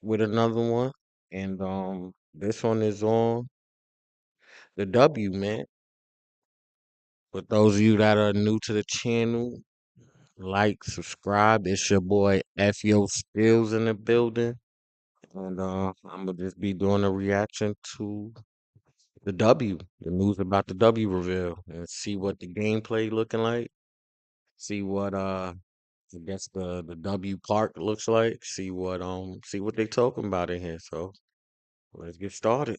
with another one, and this one is on the W, man. For those of you that are new to the channel, like, subscribe. It's your boy Fyo Skills in the building, and I'm gonna just be doing a reaction to the W, the news about the W reveal, and see what the gameplay looking like. See what I guess the W Park looks like. See what they talking about in here. So let's get started.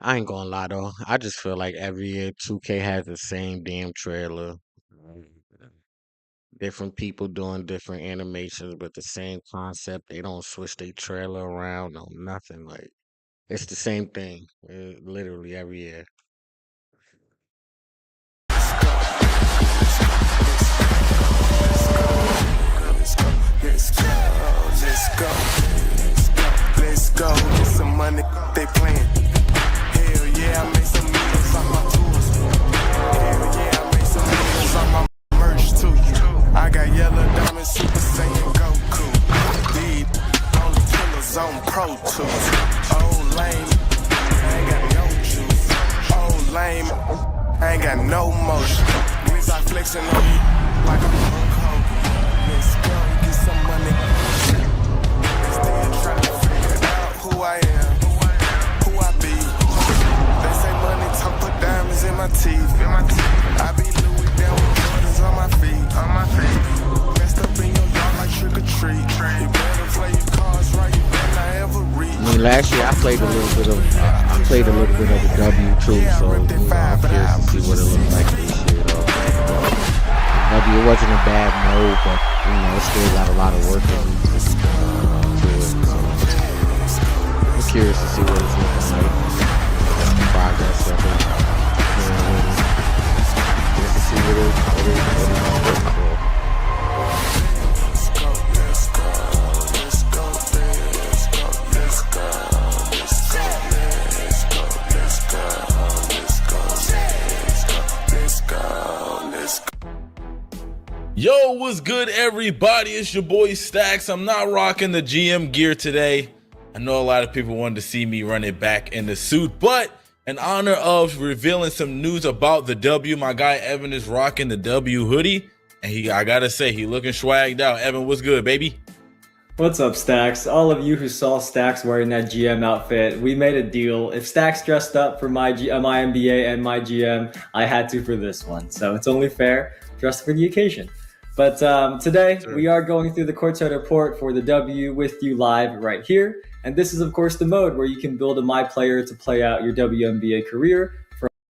I ain't gonna lie though. I just feel like every year 2K has the same damn trailer. Different people doing different animations, but the same concept. They don't switch their trailer around, no nothing. Like it's the same thing, literally every year. Let's go, get some money, they playing. Hell yeah, I made some millions on my tours. Hell yeah, I made some millions on my merch too. I got yellow diamonds, Super Saiyan Goku. These only killers on Pro Tools. Oh lame, I ain't got no juice. Oh lame, I ain't got no motion. Niggas are flexing on you like I'm Hulk Hogan. Let's go, get some money. They still trying to figure out who I am, who I be. They say money talk, put diamonds in my teeth. I be Louis down with Jordans on my feet. Messed up in your yard like trick or treat. You better play your cards right, you better not ever reach. I mean, last year I played a little bit of the W too, so I'm curious to see what it looks like this year. Though. W, it wasn't a bad mode, but it still got a lot of work to it. So I'm curious to see what it's looking like, the progress of it. Just to see what it's looking for. Yo, what's good, everybody? It's your boy Stacks. I'm not rocking the GM gear today. I know a lot of people wanted to see me run it back in the suit, but in honor of revealing some news about the W, my guy Evan is rocking the W hoodie, and I gotta say, he looking swagged out. Evan, what's good, baby? What's up, Stacks? All of you who saw Stacks wearing that GM outfit, we made a deal. If Stacks dressed up for my NBA and my GM, I had to for this one. So it's only fair, dressed for the occasion. But today, we are going through the courtside report for the W with you live right here. And this is, of course, the mode where you can build a My Player to play out your WNBA career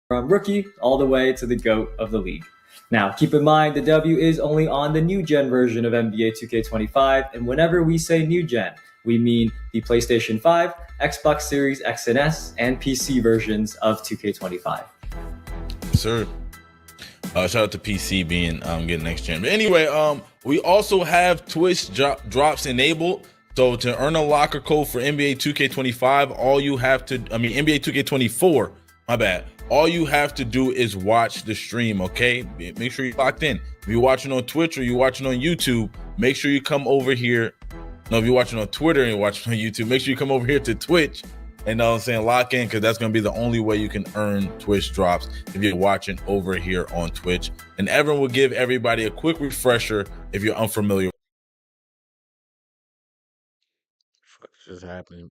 from rookie all the way to the GOAT of the league. Now, keep in mind, the W is only on the new gen version of NBA 2k25, and whenever we say new gen, we mean the PlayStation 5, Xbox Series X and S, and PC versions of 2k25. Sir. Shout out to PC being getting next gen. But anyway, we also have Twitch drops enabled. So to earn a locker code for NBA 2k25, all you have to, NBA 2k24, my bad. All you have to do is watch the stream, okay? Make sure you're locked in. If you're watching on Twitch or you're watching on YouTube, make sure you come over here. No, if you're watching on Twitter and you're watching on YouTube, make sure you come over here to Twitch. And I'm saying lock in, because that's going to be the only way you can earn Twitch drops if you're watching over here on Twitch. And Evan will give everybody a quick refresher if you're unfamiliar. What's just happening?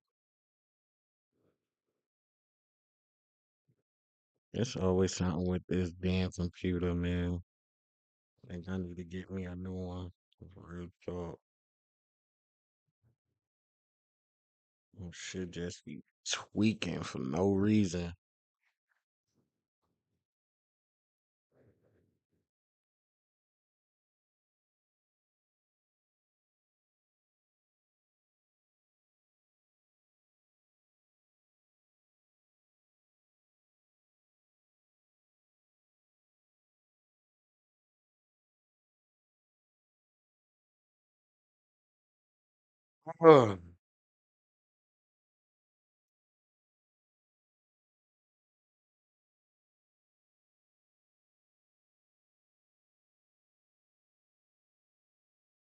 It's always something with this damn computer, man. Like I need to get me a new one. Real talk. Shit just be tweaking for no reason. Ugh.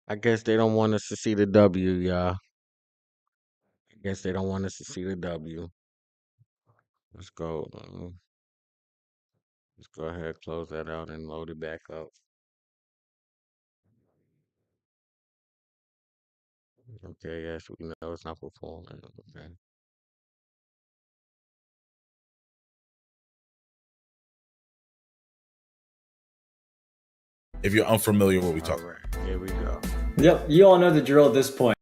I guess they don't want us to see the W, y'all. I guess they don't want us to see the W. Let's go. Let's go ahead, close that out, and load it back up. Okay, yes, we know it's not performing. Okay. If you're unfamiliar with what we All talk right, about. here we go. Yep, you all know the drill at this point.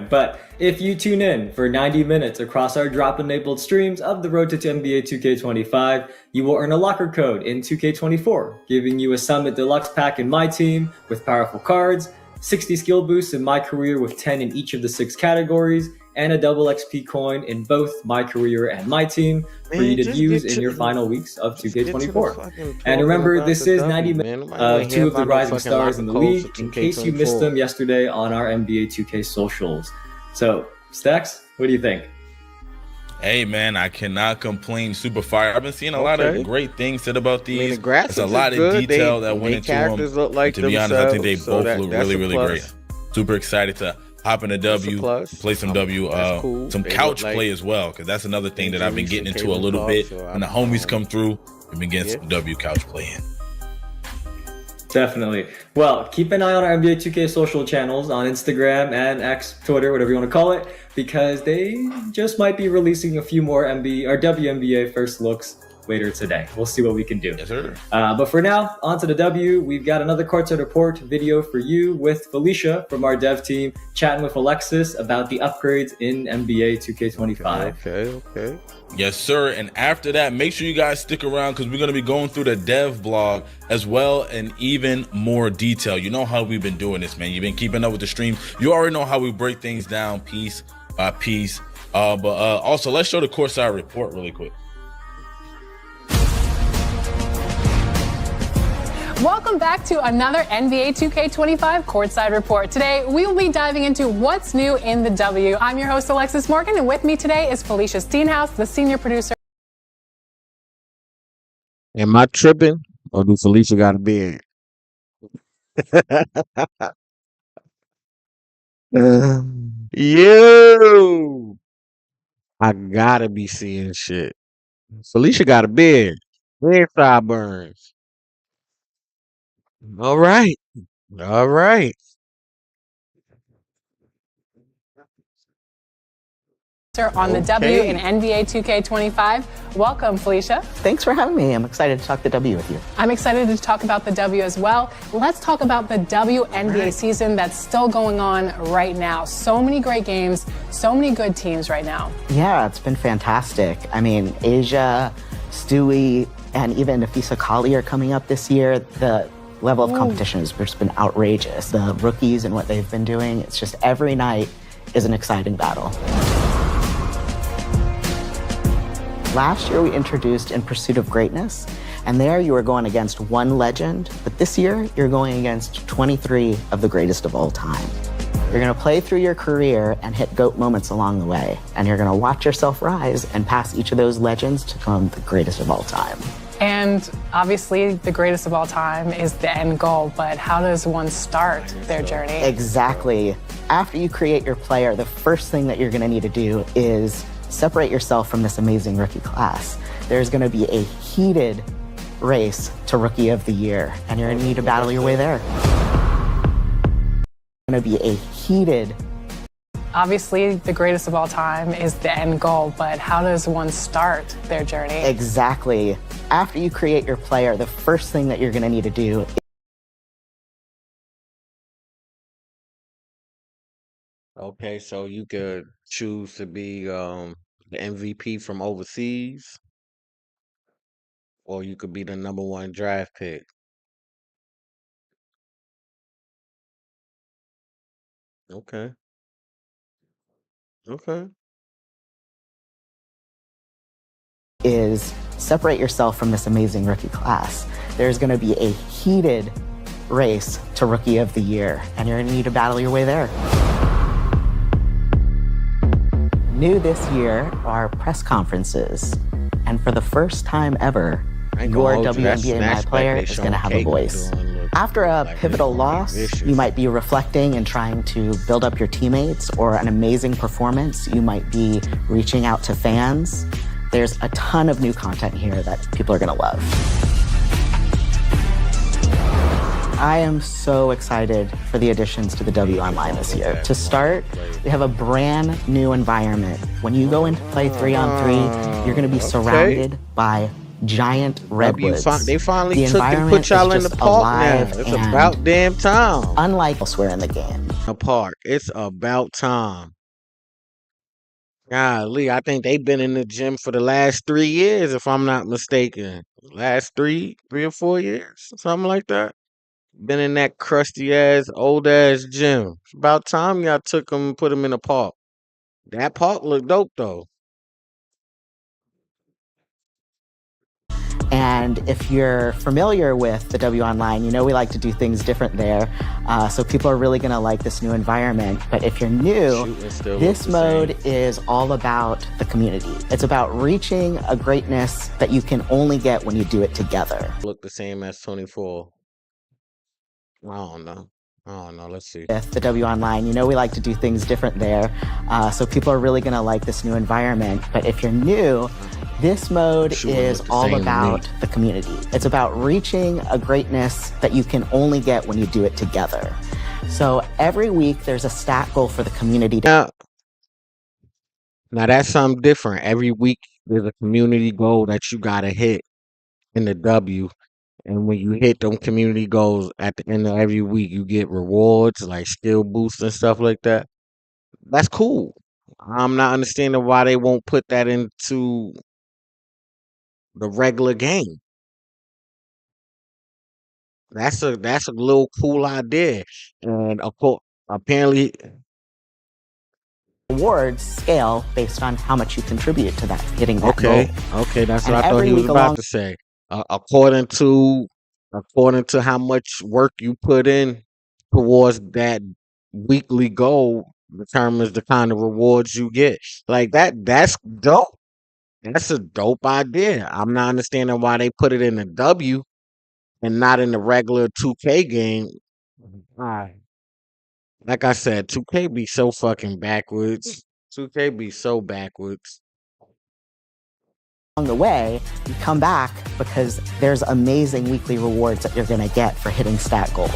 But if you tune in for 90 minutes across our drop-enabled streams of the Road to NBA 2K25, you will earn a locker code in 2K24, giving you a Summit Deluxe pack in My Team with powerful cards, 60 skill boosts in My Career with 10 in each of the 6 categories, and a double XP coin in both My Career and My Team for you to use in your final weeks of 2K24. And remember, this is 90 minutes of 2 of the rising stars in the league, in case you missed them yesterday on our NBA 2K socials. So, Stacks, what do you think? Hey man, I cannot complain. Super fire. I've been seeing a lot of great things said about these. I mean, the graphics There's a lot of detail that went into them. Look like to be honest, I think they so both look really, really great. Super excited to hop in a W, play some W, cool. some couch play as well, because that's another thing that I've been getting into a little bit. When the homies come through, we've been getting some W couch playing. Definitely. Well, keep an eye on our NBA 2K social channels on Instagram and X, Twitter, whatever you want to call it, because they just might be releasing a few more WNBA first looks later today. We'll see what we can do. Yes, sir. But for now, on to the W. We've got another courtside report video for you with Felicia from our dev team chatting with Alexis about the upgrades in NBA 2K25. Okay. Yes, sir. And after that, make sure you guys stick around because we're going to be going through the dev blog as well and even more detail. You know how we've been doing this, man. You've been keeping up with the stream. You already know how we break things down piece by piece. But also, let's show the courtside report really quick. Welcome back to another NBA 2K25 Courtside Report. Today, we will be diving into what's new in the W. I'm your host, Alexis Morgan, and with me today is Felicia Steenhouse, the senior producer. Am I tripping, or do Felicia got a beard? Yo, I gotta be seeing shit. Felicia got a beard. Red sideburns. All right. On the W in NBA 2K25. Welcome, Felicia. Thanks for having me. I'm excited to talk the W with you. I'm excited to talk about the W as well. Let's talk about the WNBA season that's still going on right now. So many great games, so many good teams right now. Yeah, it's been fantastic. I mean, Asia, Stewie, and even Nafisa Kali are coming up this year. The level of competition has just been outrageous. The rookies and what they've been doing, it's just every night is an exciting battle. Last year, we introduced In Pursuit of Greatness, and there you were going against one legend, but this year, you're going against 23 of the greatest of all time. You're gonna play through your career and hit GOAT moments along the way, and you're gonna watch yourself rise and pass each of those legends to become the greatest of all time. And obviously, the greatest of all time is the end goal, but how does one start their journey? Exactly. After you create your player, the first thing that you're gonna need to do is separate yourself from this amazing rookie class. There's gonna be a heated race to Rookie of the Year, and you're gonna need to battle your way there. Gonna be a heated. Obviously, the greatest of all time is the end goal, but how does one start their journey? Exactly. After you create your player, the first thing that you're gonna need to do. Okay, so you could choose to be the MVP from overseas, or you could be the #1 draft pick. Okay. Is separate yourself from this amazing rookie class. There's gonna be a heated race to Rookie of the Year, and you're going to need to battle your way there. New this year are press conferences, and for the first time ever, your WNBA My Player is going to have a voice. After a pivotal loss, you might be reflecting and trying to build up your teammates, or an amazing performance, you might be reaching out to fans. There's a ton of new content here that people are going to love. I am so excited for the additions to the W Online this year. To start, we have a brand new environment. When you go into play 3-on-3, you're going to be surrounded by giant redwoods. They finally the took and put y'all in the park now. It's about damn time. Unlike elsewhere in the game. A park. It's about time. Golly, I think they've been in the gym for the last 3 years, if I'm not mistaken. Last 3 or 4 years, something like that. Been in that crusty ass, old ass gym. It's about time y'all took them and put them in a park. That park looked dope though. And if you're familiar with the W Online, you know we like to do things different there. So people are really going to like this new environment. But if you're new, this mode is all about the community. It's about reaching a greatness that you can only get when you do it together. Look the same as 24. I don't know. Let's see. With the W Online, you know we like to do things different there. So people are really going to like this new environment. But if you're new, this mode is all about the community. It's about reaching a greatness that you can only get when you do it together. So every week there's a stat goal for the community. Now that's something different. Every week there's a community goal that you gotta hit in the W. And when you hit them community goals at the end of every week, you get rewards like skill boosts and stuff like that. That's cool. I'm not understanding why they won't put that into the regular game. That's a little cool idea. And of course, apparently rewards scale based on how much you contribute to that, hitting that goal. Okay, that's what I thought he was about to say. According to how much work you put in towards that weekly goal determines the kind of rewards you get. Like that's dope. That's a dope idea. I'm not understanding why they put it in the W and not in the regular 2K game. Like I said, 2K be so fucking backwards. 2K be so backwards. Along the way, you come back because there's amazing weekly rewards that you're going to get for hitting stat goals.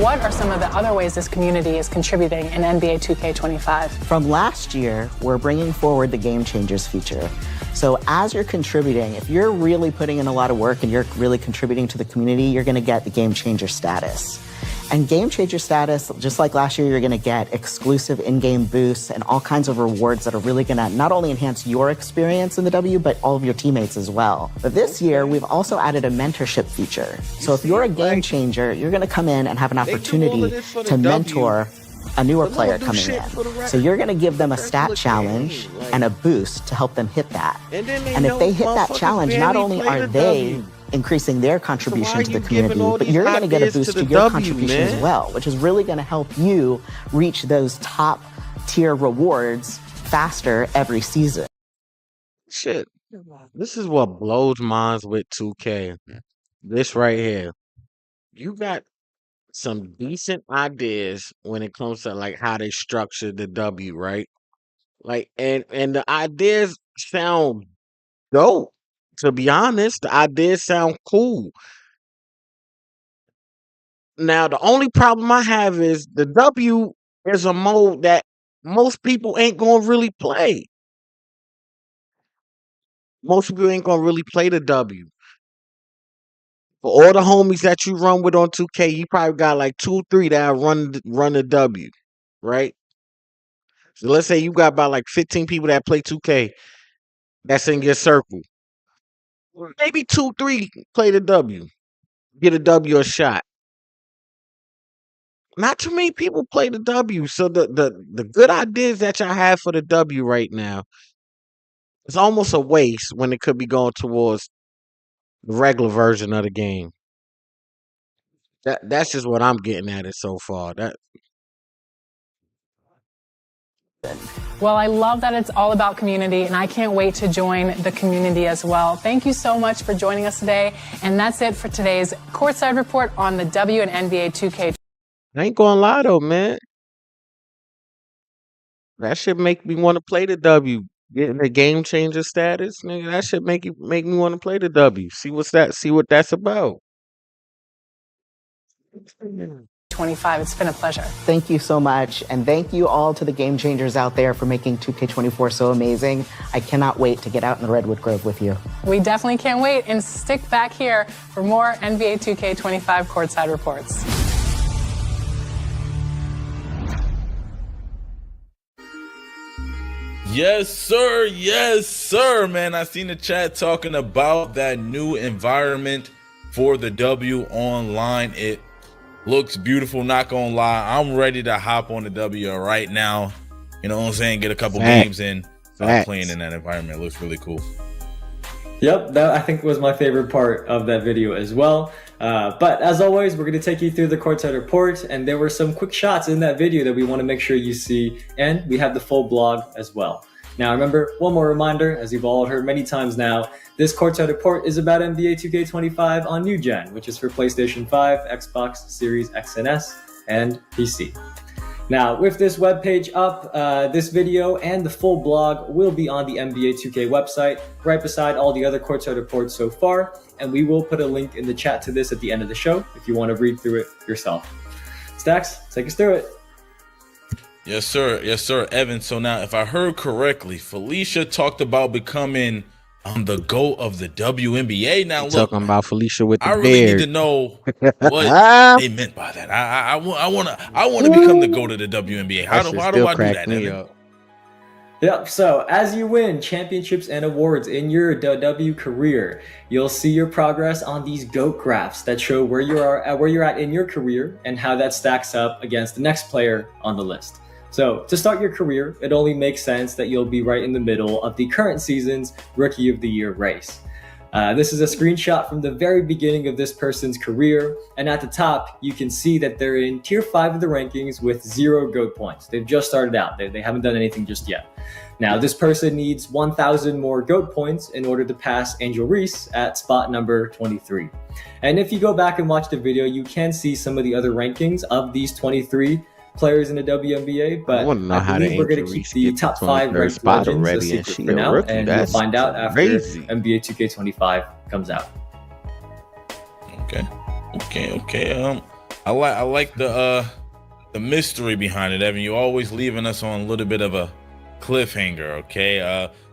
What are some of the other ways this community is contributing in NBA 2k25? From last year, we're bringing forward the Game Changers feature. So as you're contributing, if you're really putting in a lot of work and you're really contributing to the community, you're going to get the Game Changer status. And Game Changer status, just like last year, you're going to get exclusive in-game boosts and all kinds of rewards that are really going to not only enhance your experience in the W, but all of your teammates as well. But this year, we've also added a mentorship feature. So if you're a game changer, you're going to come in and have an opportunity to mentor a newer player coming in. So you're going to give them a stat challenge and a boost to help them hit that. And if they hit that challenge, not only are they increasing their contribution to the community, but you're going to get a boost to your contribution as well, which is really going to help you reach those top tier rewards faster every season. Shit. This is what blows minds with 2K. This right here. You got some decent ideas when it comes to like how they structure the W, right? Like and the ideas sound dope. To be honest, the ideas sound cool. Now, the only problem I have is the W is a mode that most people ain't gonna really play. Most people ain't gonna really play the W. For all the homies that you run with on 2K, you probably got like 2, 3 that run the W, right? So let's say you got about like 15 people that play 2K that's in your circle. Maybe 2, 3 play the W. Get a W a shot. Not too many people play the W. So the good ideas that y'all have for the W right now, it's almost a waste when it could be going towards the regular version of the game. That's just what I'm getting at it so far. That Well, I love that it's all about community, and I can't wait to join the community as well. Thank you so much for joining us today. And that's it for today's Courtside Report on the W and NBA 2K. I ain't gonna lie though, man. That should make me want to play the W. Getting the game changer status, nigga. That should make me want to play the W. See what that's about. 25. It's been a pleasure. Thank you so much. And thank you all to the game changers out there for making 2K24 so amazing. I cannot wait to get out in the Redwood Grove with you. We definitely can't wait, and stick back here for more NBA 2K25 Courtside Reports. Yes, sir. Yes, sir, man. I seen the chat talking about that new environment for the W online. It looks beautiful, not gonna lie. I'm ready to hop on the W right now. You know what I'm saying? Get a couple games in, playing in that environment. It looks really cool. Yep, that I think was my favorite part of that video as well. But as always, we're going to take you through the courtside report, and there were some quick shots in that video that we want to make sure you see, and we have the full blog as well. Now remember, one more reminder, as you've all heard many times now, this courtside report is about NBA 2K25 on New Gen, which is for PlayStation 5, Xbox Series X and S, and PC. Now, with this webpage up, this video and the full blog will be on the NBA 2K website, right beside all the other courtside reports so far, and we will put a link in the chat to this at the end of the show if you want to read through it yourself. Stacks, take us through it. Yes, sir. Yes, sir, Evan. So now, if I heard correctly, Felicia talked about becoming the GOAT of the WNBA. Now, look, talking about Felicia with the I really beard. need to know what they meant by that. I want to become the GOAT of the WNBA. How do I do that, Evan? Yep, so as you win championships and awards in your W career, you'll see your progress on these GOAT graphs that show where you're at in your career and how that stacks up against the next player on the list. So to start your career, it only makes sense that you'll be right in the middle of the current season's Rookie of the Year race. This is a screenshot from the very beginning of this person's career, and at the top, you can see that they're in tier 5 of the rankings with 0 GOAT points. They've just started out. They haven't done anything just yet. Now, this person needs 1,000 more GOAT points in order to pass Angel Reese at spot number 23. And if you go back and watch the video, you can see some of the other rankings of these 23 players in the WNBA, but I believe we're going to keep the top 5 ranked legends a secret for now, and you'll find out after NBA 2K25 comes out. Okay. I like the mystery behind it, Evan. You're always leaving us on a little bit of a cliffhanger. Okay.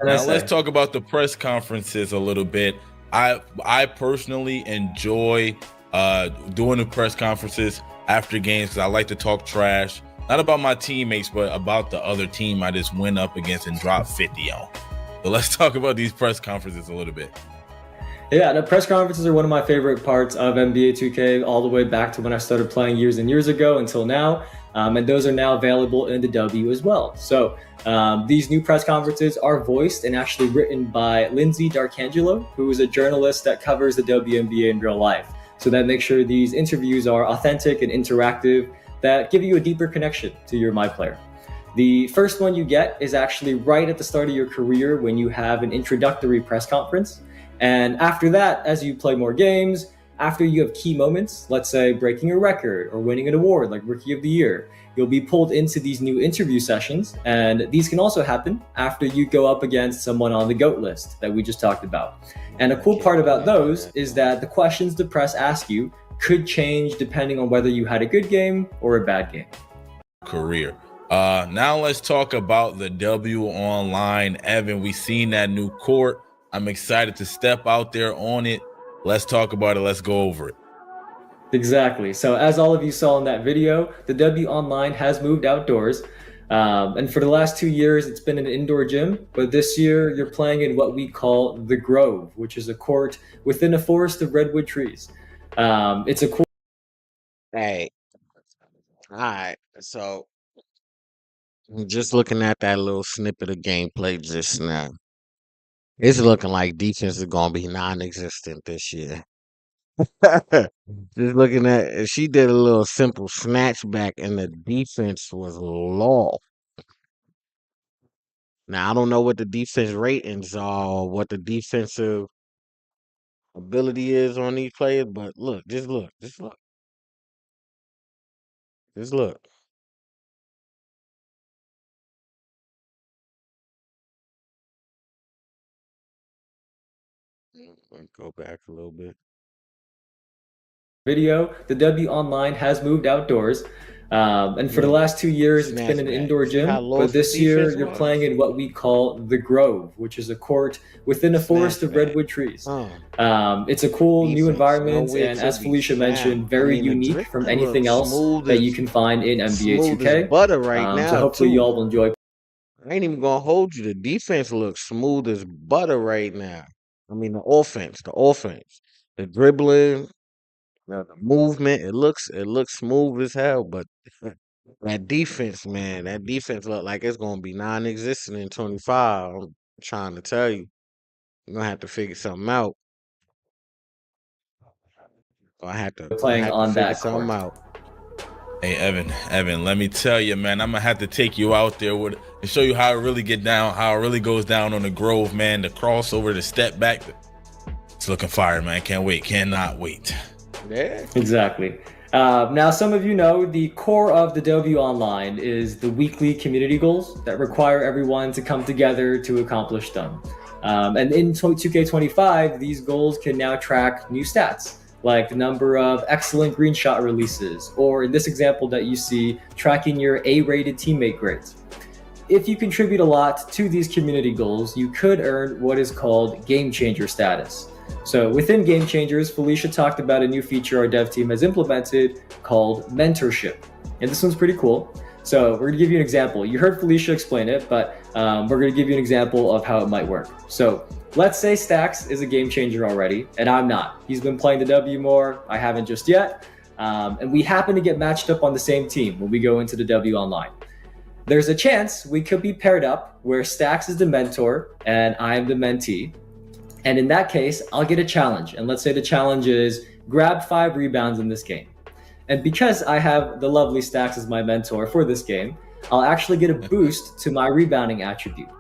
Now let's talk about the press conferences a little bit. I personally enjoy doing the press conferences after games because I like to talk trash, not about my teammates, but about the other team I just went up against and dropped 50 on. So let's talk about these press conferences a little bit. Yeah, the press conferences are one of my favorite parts of NBA 2K all the way back to when I started playing years and years ago until now. And those are now available in the W as well. So these new press conferences are voiced and actually written by Lindsay D'Arcangelo, who is a journalist that covers the WNBA in real life. So that makes sure these interviews are authentic and interactive, that give you a deeper connection to your My Player. The first one you get is actually right at the start of your career when you have an introductory press conference. And after that, as you play more games, after you have key moments, let's say breaking a record or winning an award like Rookie of the Year, you'll be pulled into these new interview sessions. And these can also happen after you go up against someone on the GOAT list that we just talked about. And a cool part about those is that the questions the press ask you could change depending on whether you had a good game or a bad game. Career. Now let's talk about the W online. Evan, we seen that new court. I'm excited to step out there on it. Let's talk about it. Let's go over it. Exactly. So as all of you saw in that video, the W Online has moved outdoors. And for the last 2 years, it's been an indoor gym. But this year, you're playing in what we call the Grove, which is a court within a forest of redwood trees. It's a cool. Hey. All right. So I'm just looking at that little snippet of gameplay just now. It's looking like defense is gonna be non-existent this year. Just looking at, she did a little simple snatch back, and the defense was low. Now I don't know what the defense ratings are, what the defensive ability is on these players, but look, just look, just look, just look. Let's go back a little bit. Video, the W Online has moved outdoors. And for the last 2 years, it's been an indoor gym. But this year, you're playing in what we call the Grove, which is a court within a forest of redwood trees. It's a cool new environment, and as Felicia mentioned, very unique from anything else that you can find in NBA 2K. Butter right now, so hopefully you all will enjoy. I ain't even gonna hold you. The defense looks smooth as butter right now. I mean, the offense, the dribbling, the movement. It looks smooth as hell. But that defense, man, that defense look like it's gonna be non-existent in 25. I'm trying to tell you, you're gonna have to figure something out. I have to figure something out. Hey, Evan, let me tell you, man, I'm gonna have to take you out there and show you how it really get down, how it really goes down on the Grove, man. The crossover, the step back, it's looking fire, man. Cannot wait. Yeah, exactly. Now, some of you know the core of the W Online is the weekly community goals that require everyone to come together to accomplish them. And in 2K25, these goals can now track new stats, like the number of excellent green shot releases, or in this example that you see, tracking your A-rated teammate grades. If you contribute a lot to these community goals, you could earn what is called game changer status. So within Game Changers, Felicia talked about a new feature our dev team has implemented called mentorship. And this one's pretty cool. So we're gonna give you an example. You heard Felicia explain it, but we're gonna give you an example of how it might work. So let's say Stax is a game changer already, and I'm not. He's been playing the W more, I haven't just yet. And we happen to get matched up on the same team when we go into the W Online. There's a chance we could be paired up where Stax is the mentor and I am the mentee. And in that case, I'll get a challenge. And let's say the challenge is grab 5 rebounds in this game. And because I have the lovely Stax as my mentor for this game, I'll actually get a boost to my rebounding attribute.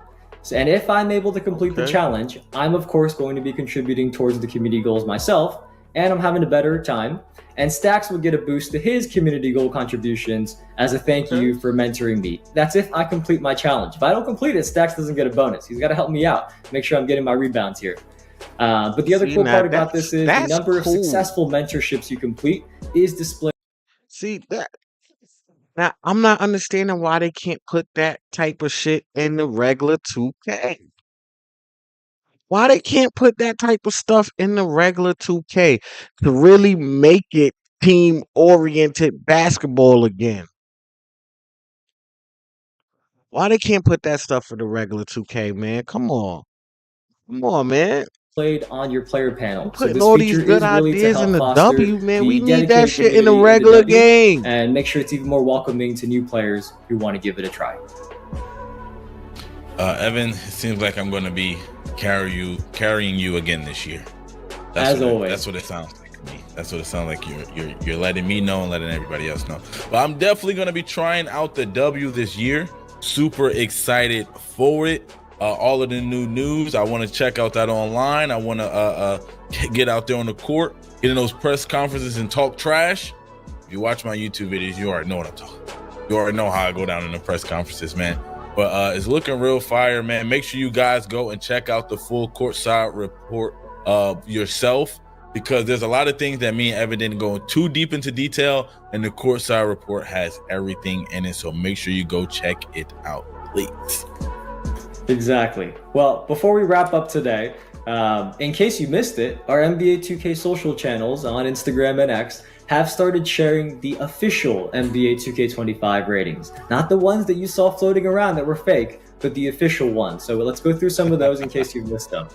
So, and if I'm able to complete the challenge, I'm of course going to be contributing towards the community goals myself, and I'm having a better time. And Stax will get a boost to his community goal contributions as a thank you for mentoring me. That's if I complete my challenge. If I don't complete it, Stax doesn't get a bonus. He's got to help me out, make sure I'm getting my rebounds here. But the other cool part about this is the number of successful mentorships you complete is displayed. See that? Now I'm not understanding why they can't put that type of shit in the regular 2K. Why they can't put that type of stuff in the regular 2K to really make it team-oriented basketball again? Why they can't put that stuff in the regular 2K, man? Come on, man. Played on your player panel. So this all these good ideas in the W, man. We need that shit in the regular game. And make sure it's even more welcoming to new players who want to give it a try. Evan, it seems like I'm going to be carrying you again this year. As always. That's what it sounds like to me. That's what it sounds like. You're letting me know and letting everybody else know. But I'm definitely going to be trying out the W this year. Super excited for it. All of the new news. I want to check out that online. I want to get out there on the court, get in those press conferences and talk trash. If you watch my YouTube videos, you already know what I'm talking about. You already know how I go down in the press conferences, man. But it's looking real fire, man. Make sure you guys go and check out the full courtside report yourself, because there's a lot of things that me and Evan didn't go too deep into detail, and the courtside report has everything in it. So make sure you go check it out, please. Exactly. Well, before we wrap up today, in case you missed it, our NBA 2K social channels on Instagram and X have started sharing the official NBA 2K25 ratings. Not the ones that you saw floating around that were fake, but the official ones. So let's go through some of those in case you've missed them.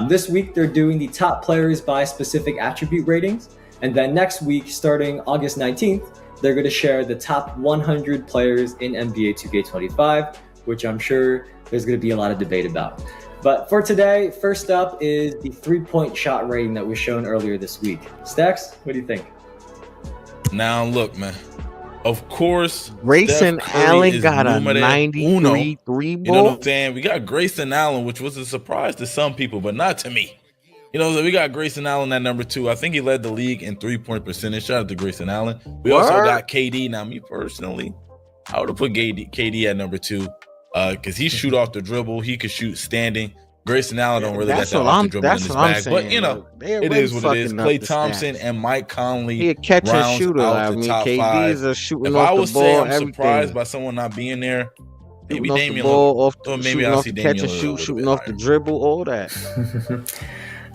This week, they're doing the top players by specific attribute ratings. And then next week, starting August 19th, they're going to share the top 100 players in NBA 2K25, which I'm sure there's going to be a lot of debate about. But for today, first up is the 3-point shot rating that was shown earlier this week. Stacks, what do you think? Now look, man. Of course, Grayson Steph Curry Allen is got a numero uno. 93 three You know what ball. I'm saying? We got Grayson Allen, which was a surprise to some people, but not to me. You know, so we got Grayson Allen at number 2. I think he led the league in 3-point percentage. Shout out to Grayson Allen. We also got KD. Now, me personally, I would have put KD at number 2 because he shoot off the dribble. He could shoot standing. Grayson Allen don't really get that off the dribble in his bag. But, you know, it is what it is. Klay Thompson and Mike Conley He a catch and rounds shooter. out I the mean, top KD 5. is a shooting If off I the would ball, say I'm everything. surprised by someone not being there, maybe Shooting off Damian the ball, Lillard. Or maybe shooting I'll off see the catch Damian and Lillard a shoot, little shooting bit off the higher. dribble, all that.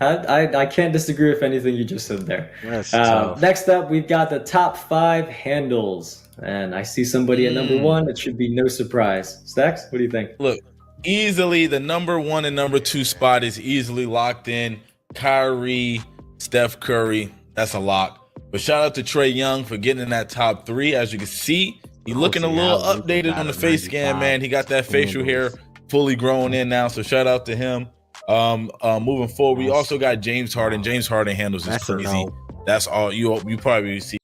I can't disagree with anything you just said there. That's tough. Next up, we've got the top 5 handles. And I see somebody at number 1. It should be no surprise. Stacks, what do you think? Look, easily the number 1 and number 2 spot is easily locked in. Kyrie, Steph Curry, that's a lock. But shout out to Trae Young for getting in that top 3. As you can see, he's looking a little updated on the face scan, man. He got that facial hair fully growing in now. So shout out to him. Moving forward, we also got James Harden. James Harden handles is crazy. That's all you probably see.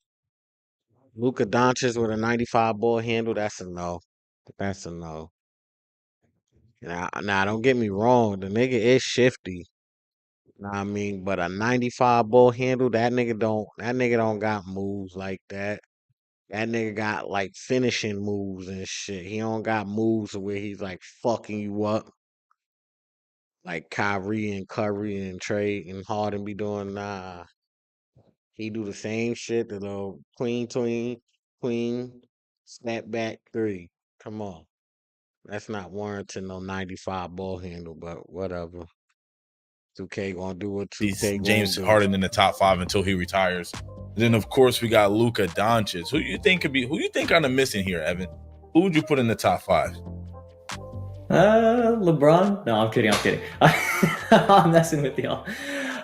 Luka Doncic with a 95 ball handle. That's a no. That's a no. Now, don't get me wrong. The nigga is shifty. Know what I mean, but a 95 ball handle, that nigga don't got moves like that. That nigga got like finishing moves and shit. He don't got moves where he's like fucking you up. Like Kyrie and Curry and Trey and Harden be doing. Nah. He do the same shit, the little queen, snap back 3. Come on. That's not warranting no 95 ball handle, but whatever. 2K gonna do what 2K James gonna do. Harden in the top 5 until he retires. Then of course we got Luka Doncic. Who you think kind of missing here, Evan? Who would you put in the top 5? LeBron? No, I'm kidding. I'm messing with y'all.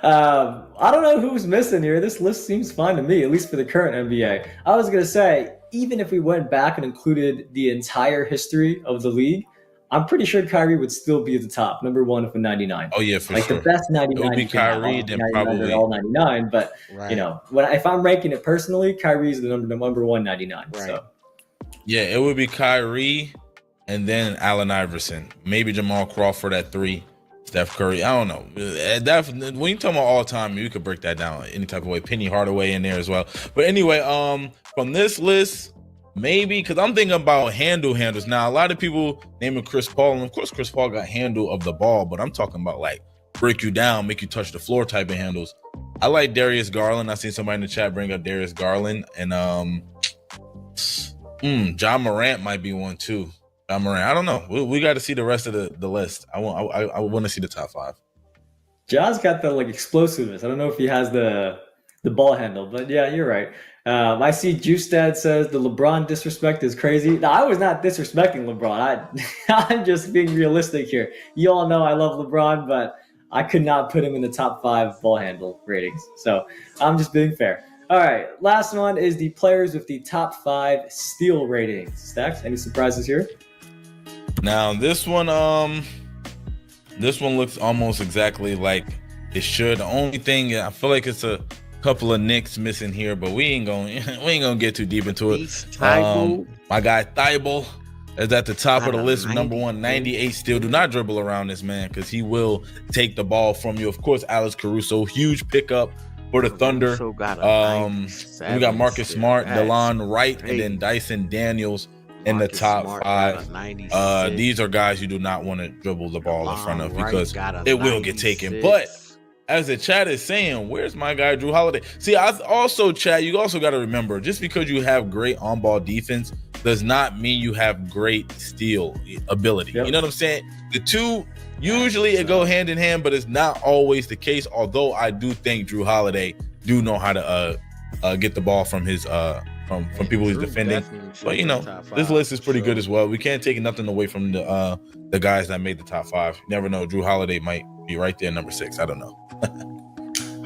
I don't know who's missing here. This list seems fine to me, at least for the current NBA. I was gonna say, even if we went back and included the entire history of the league, I'm pretty sure Kyrie would still be at the top, number 1 with a 99. Oh yeah, for like sure. the best 99. It would be Kyrie, then probably all 99. But you know, if I'm ranking it personally, Kyrie's the number 199. Right. So yeah, it would be Kyrie, and then Allen Iverson, maybe Jamal Crawford at 3. Steph Curry, I don't know. When you talk about all time, you could break that down any type of way. Penny Hardaway in there as well. But anyway, from this list, maybe because I'm thinking about handles. Now, a lot of people naming Chris Paul, and of course, Chris Paul got handle of the ball, but I'm talking about like break you down, make you touch the floor type of handles. I like Darius Garland. I seen somebody in the chat bring up Darius Garland, and John Morant might be one too. John Morant. I don't know. We got to see the rest of the list. I want to see the top 5. John's got the like explosiveness. I don't know if he has the ball handle, but yeah, you're right. I see Juice Dad says the LeBron disrespect is crazy. No, I was not disrespecting LeBron. I'm just being realistic here. You all know I love LeBron, but I could not put him in the top 5 ball handle ratings. So I'm just being fair. All right, last one is the players with the top 5 steal ratings. Stacks, any surprises here? Now this one looks almost exactly like it should. The only thing I feel like it's a couple of nicks missing here, but we ain't gonna get too deep into it. My guy Thibault is at the top of the list, number 1, 98 steal. Do not dribble around this man because he will take the ball from you. Of course, Alex Caruso, huge pickup for the Thunder. We got Marcus Smart, DeLon Wright, and then Dyson Daniels in the top 5. These are guys you do not want to dribble the ball in front of because it will get taken. But as the chat is saying, where's my guy Drew Holiday? See, I also, chat, you also got to remember, just because you have great on-ball defense does not mean you have great steal ability. Yep. You know what I'm saying? The two, usually it go hand in hand, but it's not always the case, although I do think Drew Holiday do know how to get the ball from his from people he's defending. But you know, this list is pretty good as well. We can't take nothing away from the guys that made the top 5. You never know, Drew Holiday might be right there, number 6. I don't know.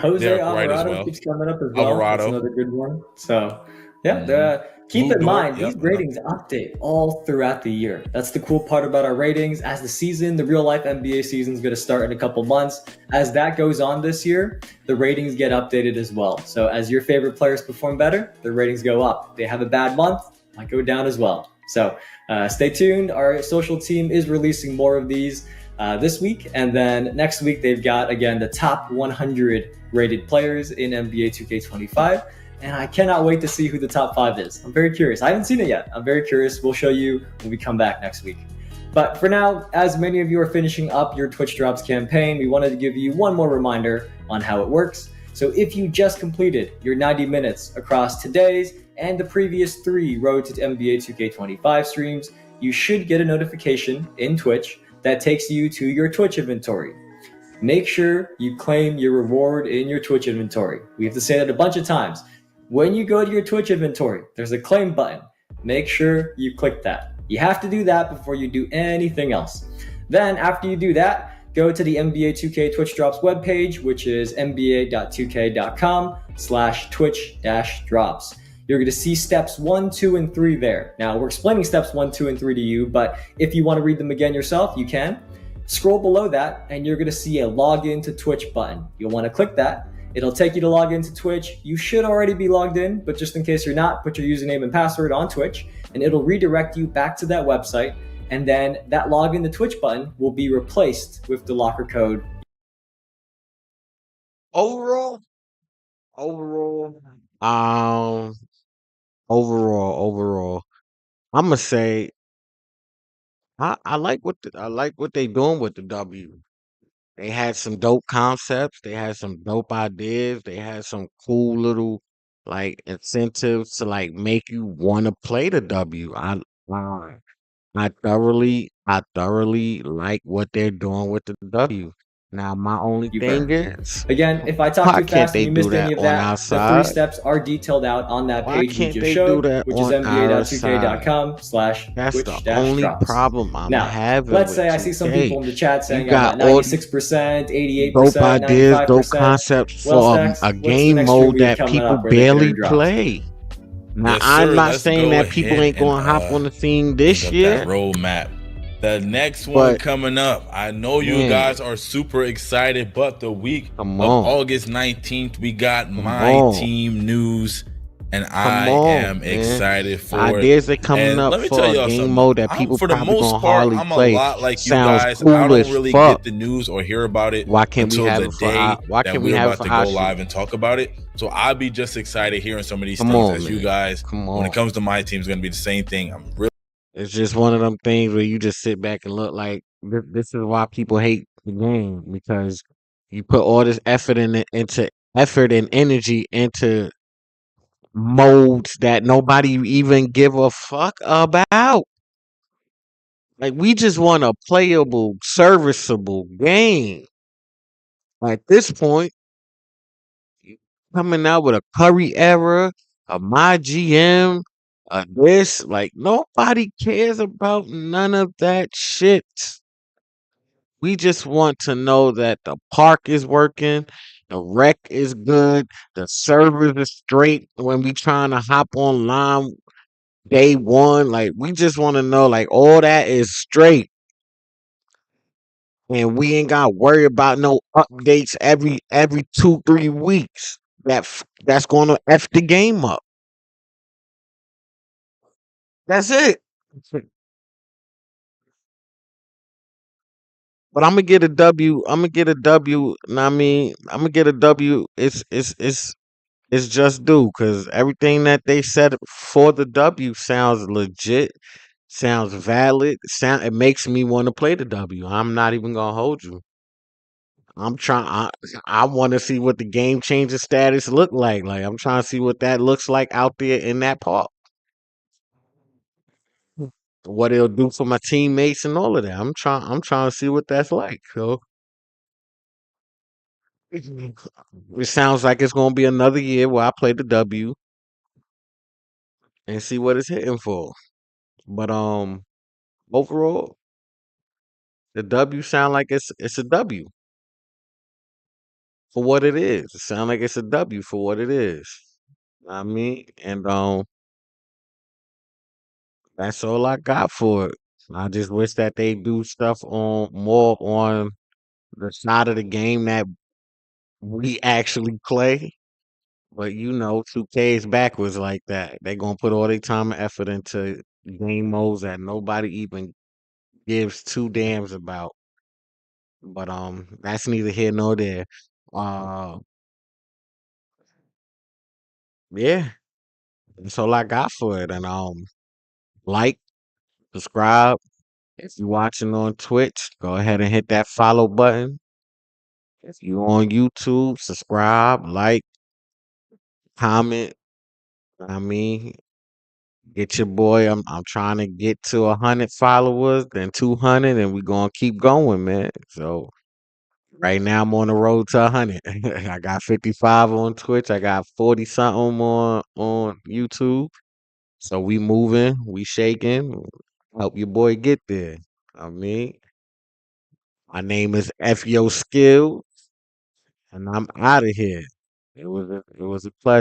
Jose Derek Wright as Alvarado well. keeps coming up as well. That's Alvarado. another good one. So, yeah, Hmm. keep Lou in Dort. mind these Yep. ratings update all throughout the year. That's the cool part about our ratings. As the real life NBA season is going to start in a couple months. As that goes on this year, the ratings get updated as well. So, as your favorite players perform better, their ratings go up. If they have a bad month, might go down as well. So, stay tuned. Our social team is releasing more of these. This week, and then next week they've got again the top 100 rated players in NBA 2K25, and I cannot wait to see who the top 5 is. I'm very curious. I haven't seen it yet. I'm very curious. We'll show you when we come back next week. But for now, as many of you are finishing up your Twitch Drops campaign, we wanted to give you one more reminder on how it works. So if you just completed your 90 minutes across today's and the previous 3 Road to NBA 2K25 streams, you should get a notification in Twitch that takes you to your Twitch inventory. Make sure you claim your reward in your Twitch inventory. We have to say that a bunch of times. When you go to your Twitch inventory, there's a claim button. Make sure you click that. You have to do that before you do anything else. Then after you do that, go to the NBA 2K Twitch Drops webpage, which is nba.2k.com/twitch-drops. You're going to see steps 1, 2, and 3 there. Now, we're explaining steps 1, 2, and 3 to you, but if you want to read them again yourself, you can. Scroll below that, and you're going to see a login to Twitch button. You'll want to click that. It'll take you to log into Twitch. You should already be logged in, but just in case you're not, put your username and password on Twitch, and it'll redirect you back to that website. And then that login to Twitch button will be replaced with the locker code. Overall, um, overall, I'm gonna say I like what they doing with the W. They had some dope concepts. They had some dope ideas. They had some cool little like incentives to like make you want to play the W. Uh, I thoroughly like what they're doing with the W. Now, my only You've thing earned. is, Again, if I talk why too can't fast and they you do missed any that of on our that, the 3 side? steps are detailed out on that Why page we can't just they do showed, that which is on our side? That's the only nba.2k.com/twitch-drops. problem I'm Now, having let's with say I see some 2K. people in the chat You saying I'm got at all these 96%, dope 88%, ideas, dope 95%. concepts Well, for Stacks, a what's the game next stream mode we have that coming people up where they could earn barely drops? play. Now, Yes, I'm sir. not Let's saying go that people ahead ain't and gonna hop on the scene bring this up that year, roadmap. The next one but coming up. I know you man, guys are super excited, but the week come of on, August 19th, we got come my on, team news, and come I on, am man. excited The for it. ideas they coming And up let me tell for a y'all game something. mode that I'm people for the probably most gonna part, hardly I'm a play lot like you sounds guys. I cool don't as really fuck. get the news or hear about it Why can't we until have the it for our? day Why that can't we we're have it about for to our go shit? live and talk about it. So I'll be just excited hearing some of these Come things on, as you man. guys. Come When it on. comes to my team, it's gonna be the same thing. I'm really It's just one of them things where you just sit back and look like this is why people hate the game because you put all this into effort and energy into modes that nobody even give a fuck about. Like we just want a playable, serviceable game. At this point, you coming out with a Curry era, a my GM, a this, like nobody cares about none of that shit. We just want to know that the park is working, the rec is good, the servers are straight when we trying to hop online day one. Like we just want to know like all that is straight. And we ain't gotta worry about no updates every 2 3 weeks. That's gonna f the game up. That's it. But I'm gonna get a W. I'm gonna get a W. Know I mean, I'm gonna get a W. It's just due because everything that they said for the W sounds legit, sounds valid. It makes me want to play the W. I'm not even gonna hold you. I'm trying. I want to see what the game changer status look like. Like I'm trying to see what that looks like out there in that park. What it'll do for my teammates and all of that. I'm trying to see what that's like. So it sounds like it's gonna be another year where I play the W and see what it's hitting for. But overall, the W sound like it's a W. for what it is. It sounds like it's a W for what it is. I mean, and that's all I got for it. I just wish that they do stuff on more on the side of the game that we actually play. But you know, 2K is backwards like that. They gonna put all their time and effort into game modes that nobody even gives two damns about. But that's neither here nor there. Uh, yeah, that's all I got for it. And like, subscribe. If you're watching on Twitch, go ahead and hit that follow button. If you on YouTube, subscribe, like, comment. I mean, get your boy. I'm trying to get to 100 followers, then 200, and we gonna keep going, man. So right now I'm on the road to 100. I got 55 on Twitch. I got 40 something on YouTube. So we moving, we shaking. Help your boy get there. I mean, my name is FYO Skill, and I'm out of here. It was a pleasure.